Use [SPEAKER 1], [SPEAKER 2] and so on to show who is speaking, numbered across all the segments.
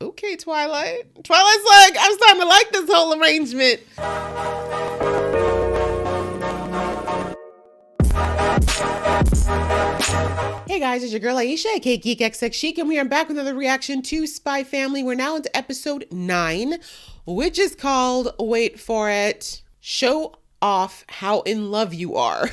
[SPEAKER 1] Okay, Twilight. Twilight's like, I'm starting to like this whole arrangement. Hey guys, it's your girl Aisha, aka Geek XX Chic, and we are back with another reaction to Spy Family. We're now into episode 9, which is called, wait for it, Show Off How in Love You Are.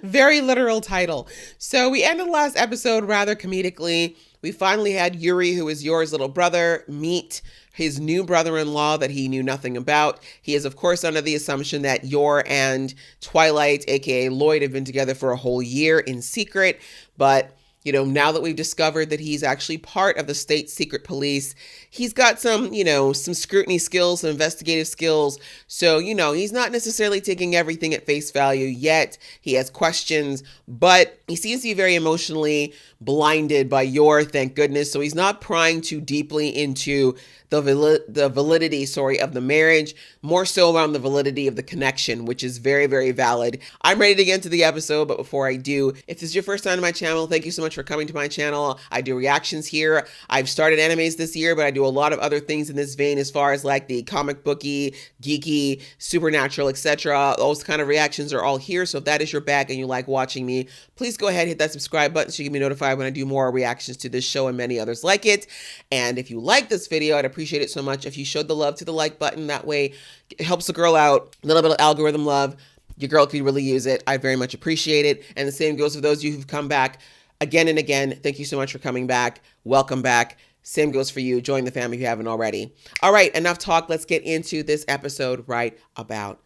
[SPEAKER 1] Very literal title. So we ended the last episode rather comedically. We finally had Yuri, who is Yor's little brother, meet his new brother-in-law that he knew nothing about. He is, of course, under the assumption that Yor and Twilight, aka Lloyd, have been together for a whole year in secret. But, you know, now that we've discovered that he's actually part of the state secret police, he's got some, some scrutiny skills, some investigative skills. So, he's not necessarily taking everything at face value yet. He has questions, but he seems to be very emotionally blinded by Yor, thank goodness. So he's not prying too deeply into the validity of the marriage, more so around the validity of the connection, which is very, very valid. I'm ready to get into the episode, but before I do, if this is your first time to my channel, thank you so much for coming to my channel. I do reactions here. I've started animes this year, but I do a lot of other things in this vein as far as like the comic booky, geeky, supernatural, etc. Those kind of reactions are all here. So if that is your bag and you like watching me, please go ahead, hit that subscribe button so you can be notified when I do more reactions to this show and many others like it. And if you like this video, I'd appreciate it so much if you showed the love to the like button. That way it helps the girl out. A little bit of algorithm love. Your girl could really use it. I very much appreciate it. And the same goes for those of you who've come back again and again. Thank you so much for coming back. Welcome back. Same goes for you. Join the family if you haven't already. All right, enough talk. Let's get into this episode right about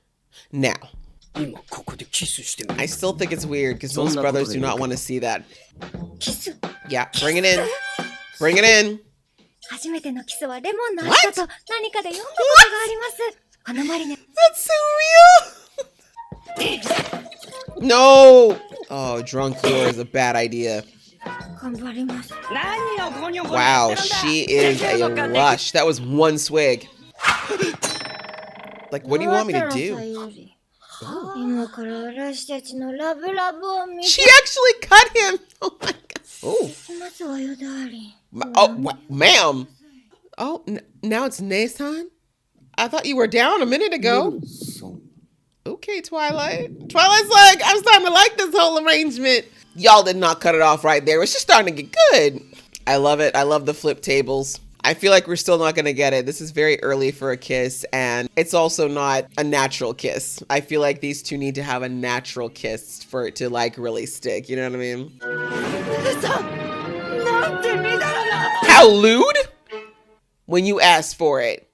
[SPEAKER 1] now. I still think it's weird because most brothers do not want to see that. Yeah, bring it in. Bring it in. What? That's so real. No. Oh, drunk Yor is a bad idea. Wow, she is a lush. That was one swig. Like, what do you want me to do? She actually cut him. Oh my god. Oh, ma'am. Oh, now it's Nason? I thought you were down a minute ago. Okay, Twilight. Twilight's like, I'm starting to like this whole arrangement. Y'all did not cut it off right there. It's just starting to get good. I love it. I love the flip tables. I feel like we're still not going to get it. This is very early for a kiss, and it's also not a natural kiss. I feel like these two need to have a natural kiss for it to like really stick. You know what I mean? How lewd? When you asked for it.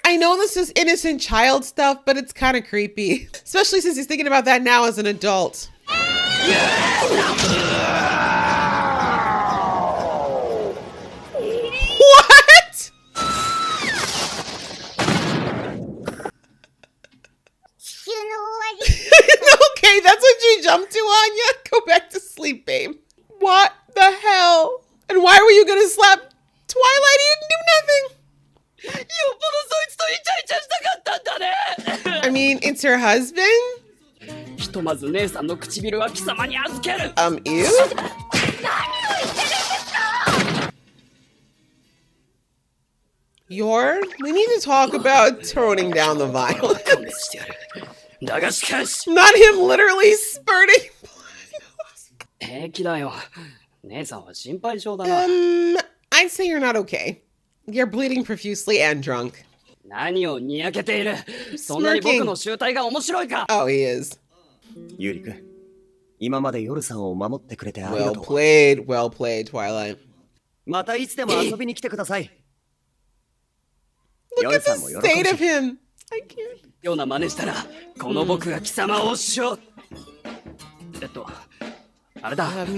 [SPEAKER 1] I know this is innocent child stuff, but it's kind of creepy. Especially since he's thinking about that now as an adult. What? Okay, that's what you jumped to, Anya. Go back to sleep, babe. What the hell? And why were you gonna slap Twilight? He didn't do nothing. I mean, it's her husband? Ew? Yor, we need to talk about toning down the violence. Not him literally spurting blood. I'd say you're not okay. You're bleeding profusely and drunk. Smirking. Oh, he is. Well played, Twilight. Look at the state of him. I can't.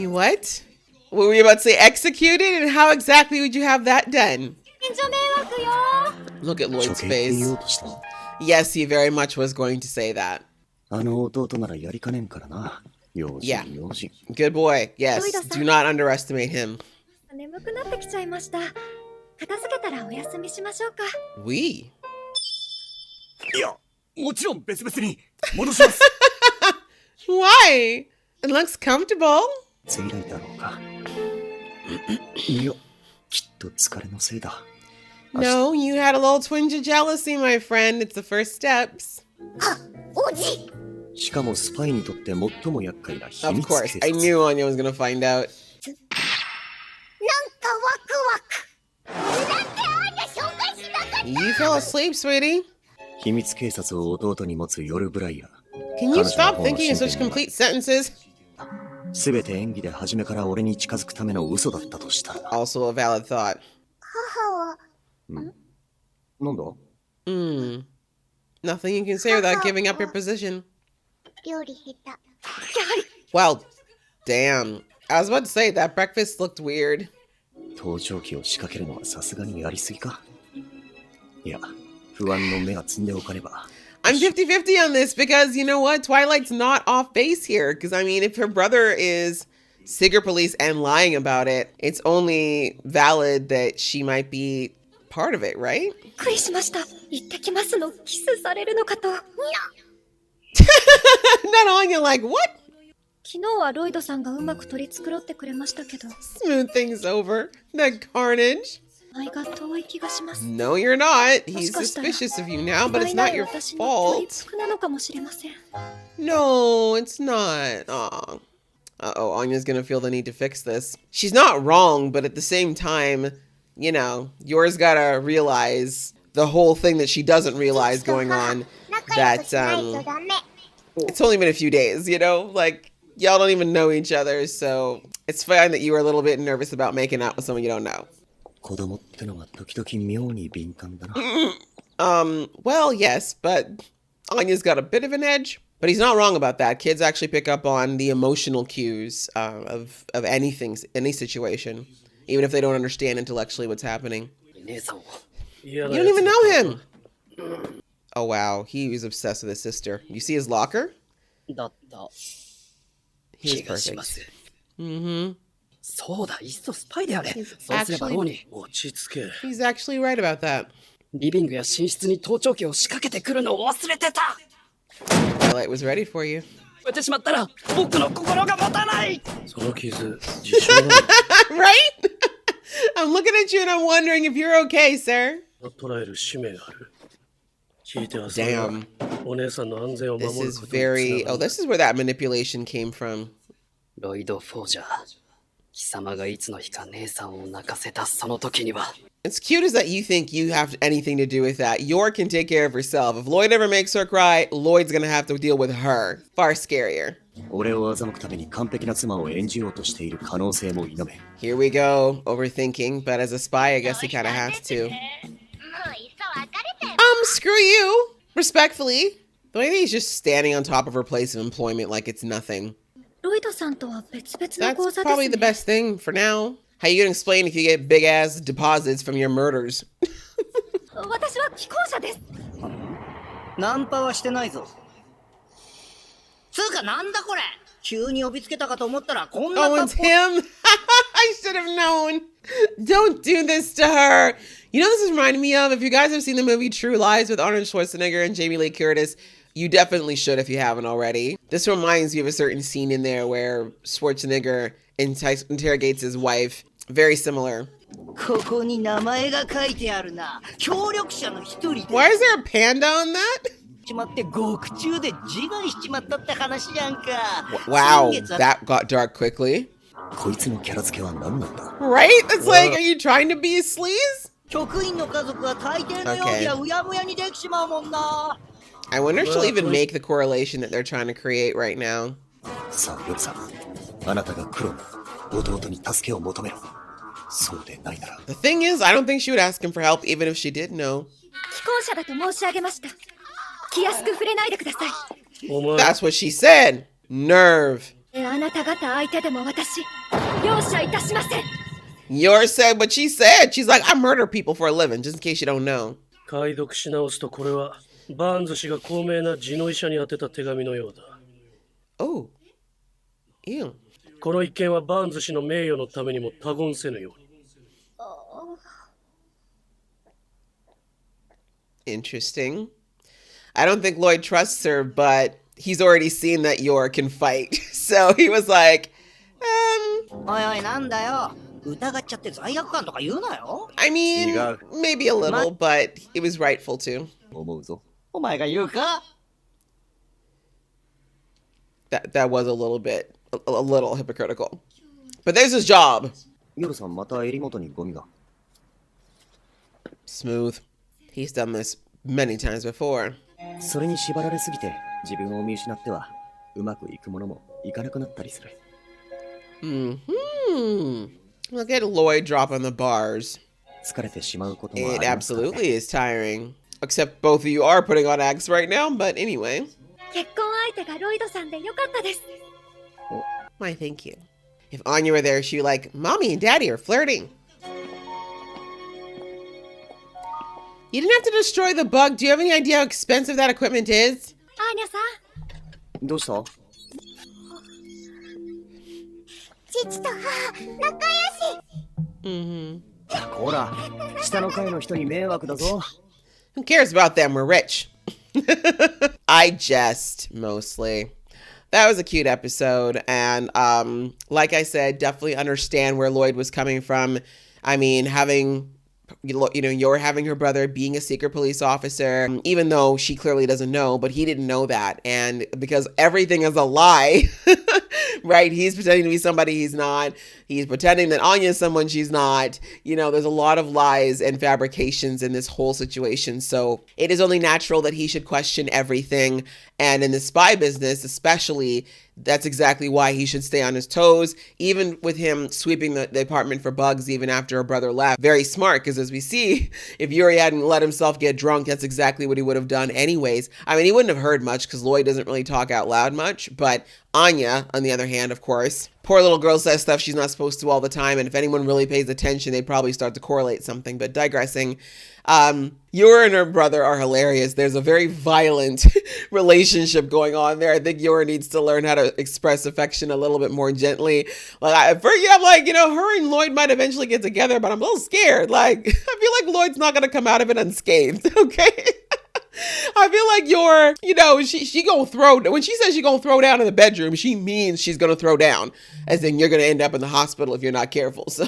[SPEAKER 1] What? What were you about to say? Executed? And how exactly would you have that done? Look at Lloyd's face. Yes, he very much was going to say that. Yeah. Good boy. Yes. Do not underestimate him. We. Why? It looks comfortable.
[SPEAKER 2] ついらいだろうか。いや、きっと疲れのせいだ。
[SPEAKER 1] No, you had a little twinge of jealousy, my friend. It's the first steps.
[SPEAKER 3] おじ。
[SPEAKER 2] しかもスパイにとって最も厄介な秘
[SPEAKER 1] Of
[SPEAKER 2] 密警
[SPEAKER 1] course,
[SPEAKER 2] 察。
[SPEAKER 1] I knew Anya was gonna find out.
[SPEAKER 3] なんかワクワク。なんであんな紹介しなかった。
[SPEAKER 1] You fell asleep, sweetie.
[SPEAKER 2] 秘密警察を弟に持つヨル・ブライアー。
[SPEAKER 1] Can you stop thinking in such complete sentences?
[SPEAKER 2] すべて演技で初めから俺に近づくための嘘だったとしたら。
[SPEAKER 1] Also a valid thought.
[SPEAKER 3] 母は。
[SPEAKER 2] なんだ
[SPEAKER 1] Nothing you can say without giving up your position.
[SPEAKER 3] 料理下手。
[SPEAKER 1] Well, damn. I was about to say that breakfast looked weird.
[SPEAKER 2] 盗聴器を仕掛けるのはさすがにやりすぎか。いや、不安の目が積んでおかねば。
[SPEAKER 1] I'm 50-50 on this because you know what? Twilight's not off base here. Because I mean, if her brother is secret police and lying about it, it's only valid that she might be part of it, right?
[SPEAKER 3] びっくりしました。行ってきますの。キスされるのかと。
[SPEAKER 1] Not on you like, what?
[SPEAKER 3] 昨日はロイドさんがうまく取り繕ってくれましたけど。
[SPEAKER 1] Smooth things over. The carnage.
[SPEAKER 3] 愛が遠い気がします。
[SPEAKER 1] No, you're not. He's
[SPEAKER 3] もしかしたら
[SPEAKER 1] suspicious of you now, but it's not your
[SPEAKER 3] 私の取り
[SPEAKER 1] fault.
[SPEAKER 3] 付くなのかもしれません。
[SPEAKER 1] No, it's not. Aw. Uh-oh, Anya's gonna feel the need to fix this. She's not wrong, but at the same time, you know, yours gotta realize the whole thing that she doesn't realize going on, that it's only been a few days, you know? Like, y'all don't even know each other, so it's fine that you were a little bit nervous about making out with someone you don't know.
[SPEAKER 2] 子供ってのは時々妙に敏感だな。
[SPEAKER 1] Well, yes, but Anya's got a bit of an edge. But he's not wrong about that. Kids actually pick up on the emotional cues of anything, any situation, even if they don't understand intellectually what's happening. You don't even know him. Oh, wow. He was obsessed with his sister. You see his locker? He was perfect. Mm-hmm.
[SPEAKER 4] そうだ、いっそスパイであれ。そうすればローに。落ち着け。
[SPEAKER 1] He's actually right about that.
[SPEAKER 4] リビングや寝室に盗聴器を仕掛けてくるのを忘れてた。
[SPEAKER 1] Twilight was ready for you.
[SPEAKER 4] 超えてしまったら僕の心が持たない。その傷、自傷だ。
[SPEAKER 1] Right? I'm looking at you and I'm wondering if you're okay, sir.
[SPEAKER 5] 捉える使命がある。聞いてはさ、
[SPEAKER 1] Damn.
[SPEAKER 5] お姉さんの安全を守
[SPEAKER 1] This
[SPEAKER 5] る
[SPEAKER 1] is
[SPEAKER 5] ことに
[SPEAKER 1] very...
[SPEAKER 5] つな
[SPEAKER 1] Oh,
[SPEAKER 5] がる。
[SPEAKER 1] this is where that manipulation came from.
[SPEAKER 4] ロイド・フォージャー。貴様がいつの日か姉さんを泣かせたその時には。
[SPEAKER 1] It's cute as that you think you have anything to do with that. Yor can take care of herself. If Lloyd ever makes her cry, Lloyd's gonna have to deal with her. Far scarier.
[SPEAKER 2] 俺を欺くために完璧な妻を演じようとしている可能性も否め。
[SPEAKER 1] Here we go, overthinking. But as a spy, I guess he kind of has to. Screw you. Respectfully. The way that he's just standing on top of her place of employment like it's nothing.
[SPEAKER 3] ロイドさんとは別々の口
[SPEAKER 1] That's
[SPEAKER 3] 座です
[SPEAKER 1] probably the
[SPEAKER 3] ね。
[SPEAKER 1] best thing for now. How you gonna explain if you get big ass deposits from your murders?
[SPEAKER 3] 私は既婚者です。
[SPEAKER 6] ナンパはしてないぞ。つうかなんだこれ。急に呼びつけたかと思ったらこんな
[SPEAKER 1] Oh, it's him. I should have known. Don't do this to her. You know, this is reminding me of, if you guys have seen the movie True Lies with Arnold Schwarzenegger and Jamie Lee Curtis, you definitely should if you haven't already. This reminds you of a certain scene in there where Schwarzenegger interrogates his wife. Very similar.
[SPEAKER 6] ここに名前が書いてあるな。協力者の一人で
[SPEAKER 1] Why is there a panda on that?
[SPEAKER 6] しまって獄中で自害しちまったって話じゃんか。
[SPEAKER 1] Wow,
[SPEAKER 6] 先月
[SPEAKER 1] that got dark quickly.
[SPEAKER 2] こいつのキャラ付けは何なんだ
[SPEAKER 1] Right? It's like, are you trying to be a sleaze?
[SPEAKER 6] 職員の家族は大抵の容疑はうやむやにできちまうもんな。
[SPEAKER 1] I wonder if she'll even make the correlation that they're trying to create right now.
[SPEAKER 2] さあ、ヨルさん。あなたが黒の弟に助けを求めろ。そうでないなら。
[SPEAKER 1] The thing is, I don't think she would ask him for help even if she did know.
[SPEAKER 3] 既婚者だと申し上げました。気安く触れないでください。
[SPEAKER 5] お前、
[SPEAKER 1] That's what she said. Nerve.
[SPEAKER 3] あなた方相手でも私、容赦いたしません。
[SPEAKER 1] Yours said what she said. She's like, I murder people for a living, just in case you don't know.
[SPEAKER 5] 解読し直すとこれはバーンズ氏が高名な地の医者に宛てた手紙のようだ。
[SPEAKER 1] Oh. Ew.
[SPEAKER 5] この一件はバーンズ氏の名誉のためにも他言せぬように。
[SPEAKER 1] Interesting. I don't think Lloyd trusts her, but he's already seen that Yor can fight. So he was like,
[SPEAKER 6] おいおいなんだよ。疑っちゃって罪悪感とか言うなよ。
[SPEAKER 1] I mean,
[SPEAKER 2] 違う。
[SPEAKER 1] maybe a little, but it was rightful to.
[SPEAKER 2] 思うぞ。
[SPEAKER 6] お前が言うか？
[SPEAKER 1] That was a little bit, a little hypocritical. But there's his job.
[SPEAKER 2] 夜さんまた襟元にゴミが。
[SPEAKER 1] Smooth. He's done this many times before.
[SPEAKER 2] それに縛られすぎて自分を見失ってはうまくいくものもいかなくなったりする。
[SPEAKER 1] Look at Lloyd dropping the bars.
[SPEAKER 2] 疲れてしまうこともあ
[SPEAKER 1] It
[SPEAKER 2] りますからね。
[SPEAKER 1] absolutely is tiring. Except both of you are putting on acts right now, but anyway.
[SPEAKER 3] 結婚相手がロイドさんでよかったです。
[SPEAKER 1] Why, thank you. If Anya were there, she'd be like, Mommy and Daddy are flirting. You didn't have to destroy the bug. Do you have any idea how expensive that equipment is?
[SPEAKER 3] アーニャさん、
[SPEAKER 2] どうした？
[SPEAKER 3] 父と母、仲良し。
[SPEAKER 2] ほら、下の階の人に迷惑だぞ。
[SPEAKER 1] Who cares about them? We're rich. I jest mostly. That was a cute episode. And like I said, definitely understand where Lloyd was coming from. I mean, having, you're having her brother being a secret police officer, even though she clearly doesn't know, but he didn't know that. And because everything is a lie, right? He's pretending to be somebody he's not. He's pretending that Anya is someone she's not. There's a lot of lies and fabrications in this whole situation. So it is only natural that he should question everything. And in the spy business, especially, that's exactly why he should stay on his toes, even with him sweeping the apartment for bugs even after her brother left. Very smart, because as we see, if Yuri hadn't let himself get drunk, that's exactly what he would have done anyways. I mean, he wouldn't have heard much because Lloyd doesn't really talk out loud much, but Anya, on the other hand, of course, poor little girl says stuff she's not supposed to all the time, and if anyone really pays attention, they'd probably start to correlate something. But digressing, Yor and her brother are hilarious. There's a very violent relationship going on there. I think Yor needs to learn how to express affection a little bit more gently. Like, I'm like, her and Lloyd might eventually get together, but I'm a little scared. Like, I feel like Lloyd's not going to come out of it unscathed, okay? I feel like she gonna throw, when she says she gonna throw down in the bedroom, she means she's gonna throw down, as in you're gonna end up in the hospital if you're not careful. So,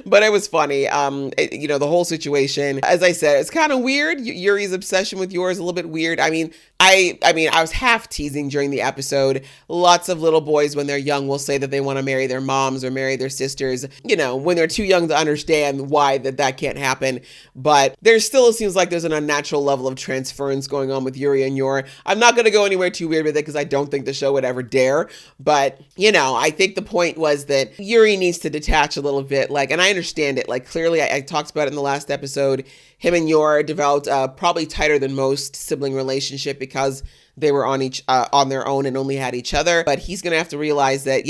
[SPEAKER 1] but it was funny. The whole situation, as I said, it's kind of weird. Yuri's obsession with Yor is a little bit weird. I mean, I was half teasing during the episode. Lots of little boys, when they're young, will say that they want to marry their moms or marry their sisters, when they're too young to understand why that can't happen. But there still seems like there's an unnatural level of transference going on with Yuri and Yor. I'm not going to go anywhere too weird with it because I don't think the show would ever dare. But, I think the point was that Yuri needs to detach a little bit. And I understand it. Clearly, I talked about it in the last episode. Him and Yor developed probably tighter than most sibling relationship because they were on their own and only had each other. But he's going to have to realize that,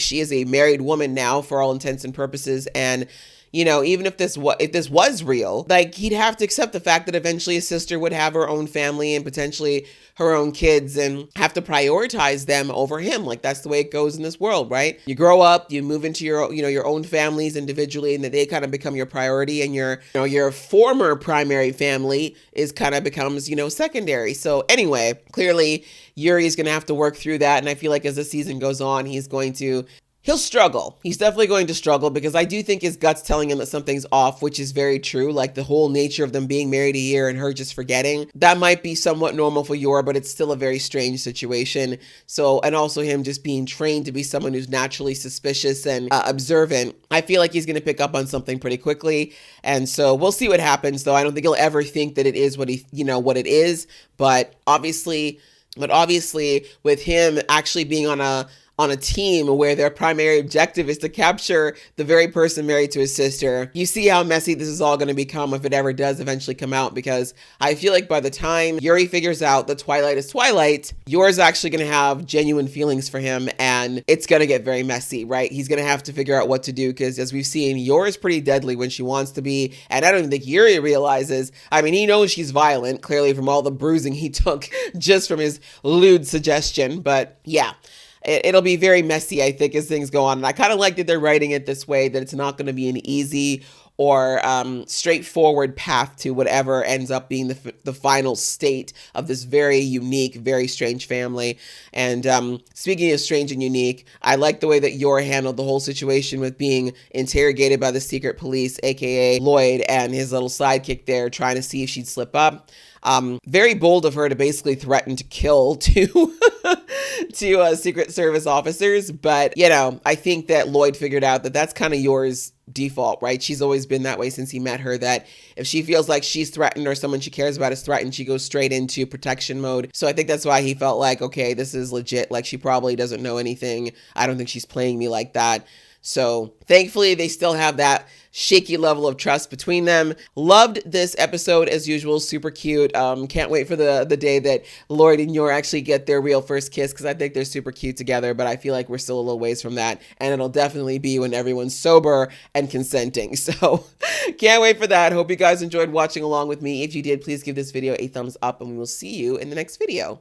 [SPEAKER 1] she is a married woman now for all intents and purposes. And even if this was real, he'd have to accept the fact that eventually his sister would have her own family and potentially her own kids and have to prioritize them over him. That's the way it goes in this world, right? You grow up, you move into your own families individually, and that they kind of become your priority, and your former primary family becomes secondary. So anyway, clearly Yuri is going to have to work through that. And I feel like as the season goes on, he'll struggle. He's definitely going to struggle because I do think his gut's telling him that something's off, which is very true. The whole nature of them being married a year and her just forgetting, that might be somewhat normal for Yor, but it's still a very strange situation. So, and also him just being trained to be someone who's naturally suspicious and observant. I feel like he's going to pick up on something pretty quickly. And so we'll see what happens, though. I don't think he'll ever think that it is what it is. But obviously with him actually being on a team where their primary objective is to capture the very person married to his sister, you see how messy this is all going to become if it ever does eventually come out, because I feel like by the time Yuri figures out that Twilight is Twilight, Yor's actually going to have genuine feelings for him, and it's going to get very messy, right? He's going to have to figure out what to do, because as we've seen, Yor is pretty deadly when she wants to be, and I don't even think Yuri realizes. I mean, he knows she's violent, clearly from all the bruising he took just from his lewd suggestion, but yeah. It'll be very messy, I think, as things go on. And I kind of like that they're writing it this way, that it's not going to be an easy or straightforward path to whatever ends up being the final state of this very unique, very strange family. And speaking of strange and unique, I like the way that Yor handled the whole situation with being interrogated by the secret police, aka Lloyd and his little sidekick there, trying to see if she'd slip up. Very bold of her to basically threaten to kill two Secret Service officers. But, you know, I think that Lloyd figured out that that's kind of Yor's default, right? She's always been that way since he met her, that if she feels like she's threatened or someone she cares about is threatened, she goes straight into protection mode. So I think that's why he felt like, okay, this is legit. Like, she probably doesn't know anything. I don't think she's playing me like that. So thankfully, they still have that shaky level of trust between them. Loved this episode as usual. Super cute. Can't wait for the day that Lloyd and Yor actually get their real first kiss, because I think they're super cute together, but I feel like we're still a little ways from that. And it'll definitely be when everyone's sober and consenting. So can't wait for that. Hope you guys enjoyed watching along with me. If you did, please give this video a thumbs up and we will see you in the next video.